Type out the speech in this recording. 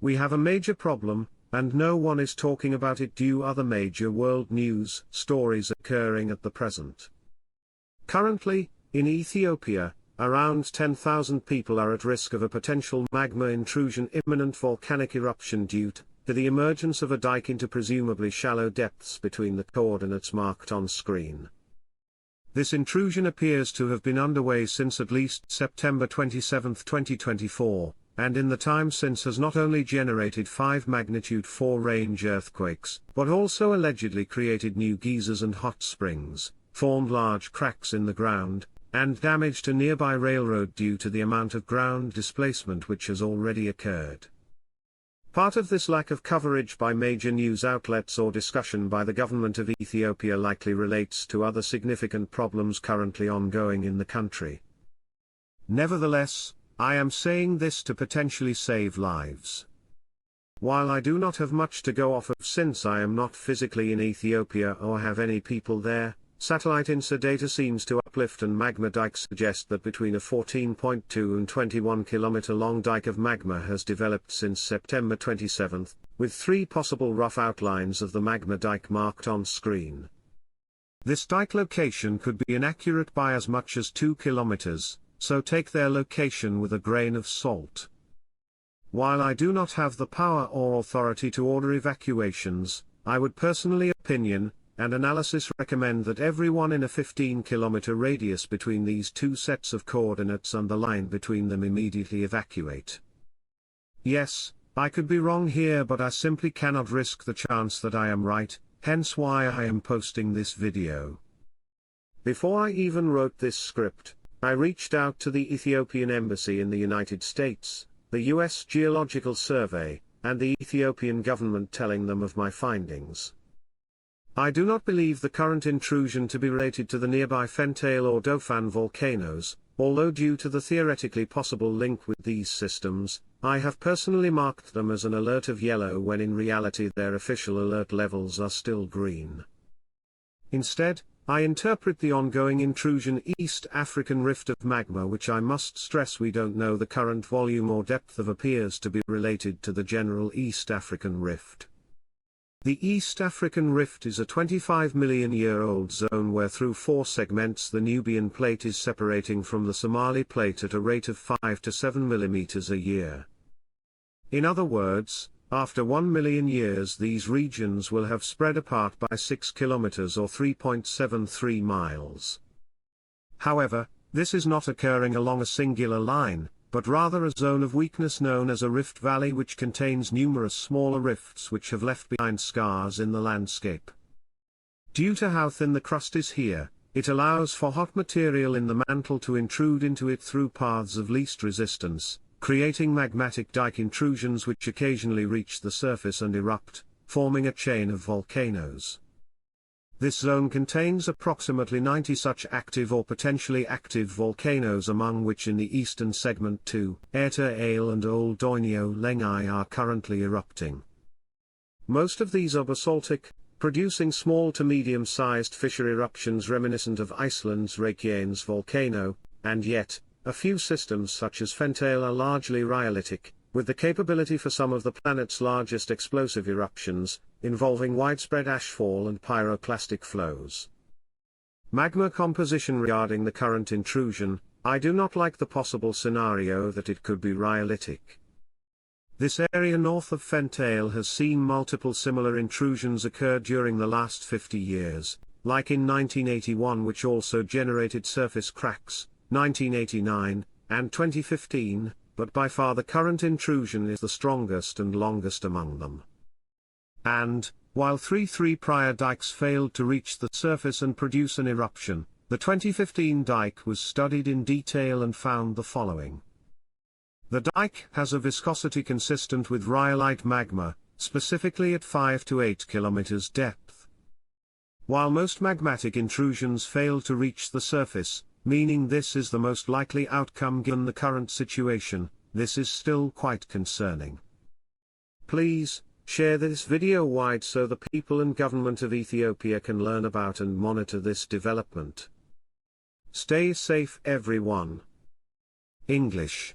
We have a major problem, and no one is talking about it due to other major world news stories occurring at the present. Currently, in Ethiopia, around 10,000 people are at risk of a potential magma intrusion, imminent volcanic eruption due to the emergence of a dike into presumably shallow depths between the coordinates marked on screen. This intrusion appears to have been underway since at least September 27, 2024, and in the time since has not only generated 5 magnitude 4 range earthquakes, but also allegedly created new geysers and hot springs, formed large cracks in the ground, and damaged a nearby railroad due to the amount of ground displacement which has already occurred. Part of this lack of coverage by major news outlets or discussion by the government of Ethiopia likely relates to other significant problems currently ongoing in the country. Nevertheless, I am saying this to potentially save lives. While I do not have much to go off of since I am not physically in Ethiopia or have any people there, satellite INSA data seems to uplift, and magma dikes suggest that between a 14.2 and 21 kilometer long dike of magma has developed since September 27, with 3 possible rough outlines of the magma dike marked on screen. This dike location could be inaccurate by as much as 2 kilometers, so take their location with a grain of salt. While I do not have the power or authority to order evacuations, I would personally opinion and analysis recommend that everyone in a 15-kilometer radius between these 2 sets of coordinates and the line between them immediately evacuate. Yes, I could be wrong here, but I simply cannot risk the chance that I am right, hence why I am posting this video. Before I even wrote this script, I reached out to the Ethiopian Embassy in the United States, the US Geological Survey, and the Ethiopian government, telling them of my findings. I do not believe the current intrusion to be related to the nearby Erta Ale or Nabro volcanoes, although due to the theoretically possible link with these systems, I have personally marked them as an alert of yellow when in reality their official alert levels are still green. Instead, I interpret the ongoing intrusion East African rift of magma, which I must stress we don't know the current volume or depth of, appears to be related to the general East African rift. The East African Rift is a 25-million-year-old zone where through 4 segments the Nubian Plate is separating from the Somali Plate at a rate of 5 to 7 millimeters a year. In other words, after 1 million years these regions will have spread apart by 6 kilometers or 3.73 miles. However, this is not occurring along a singular line, but rather a zone of weakness known as a rift valley, which contains numerous smaller rifts which have left behind scars in the landscape. Due to how thin the crust is here, it allows for hot material in the mantle to intrude into it through paths of least resistance, creating magmatic dike intrusions which occasionally reach the surface and erupt, forming a chain of volcanoes. This zone contains approximately 90 such active or potentially active volcanoes, among which in the eastern segment 2, Erta Ale and Old Doinio Lengai are currently erupting. Most of these are basaltic, producing small to medium-sized fissure eruptions reminiscent of Iceland's Reykjanes volcano, and yet, a few systems such as Erta Ale are largely rhyolitic, with the capability for some of the planet's largest explosive eruptions, involving widespread ashfall and pyroclastic flows. Magma composition. Regarding the current intrusion, I do not like the possible scenario that it could be rhyolitic. This area north of Erta Ale has seen multiple similar intrusions occur during the last 50 years, like in 1981, which also generated surface cracks, 1989, and 2015, but by far the current intrusion is the strongest and longest among them. And, while 3 prior dikes failed to reach the surface and produce an eruption, the 2015 dike was studied in detail and found the following. The dike has a viscosity consistent with rhyolite magma, specifically at 5 to 8 kilometers depth. While most magmatic intrusions fail to reach the surface, meaning this is the most likely outcome given the current situation, this is still quite concerning. Please, share this video wide so the people and government of Ethiopia can learn about and monitor this development. Stay safe everyone. English.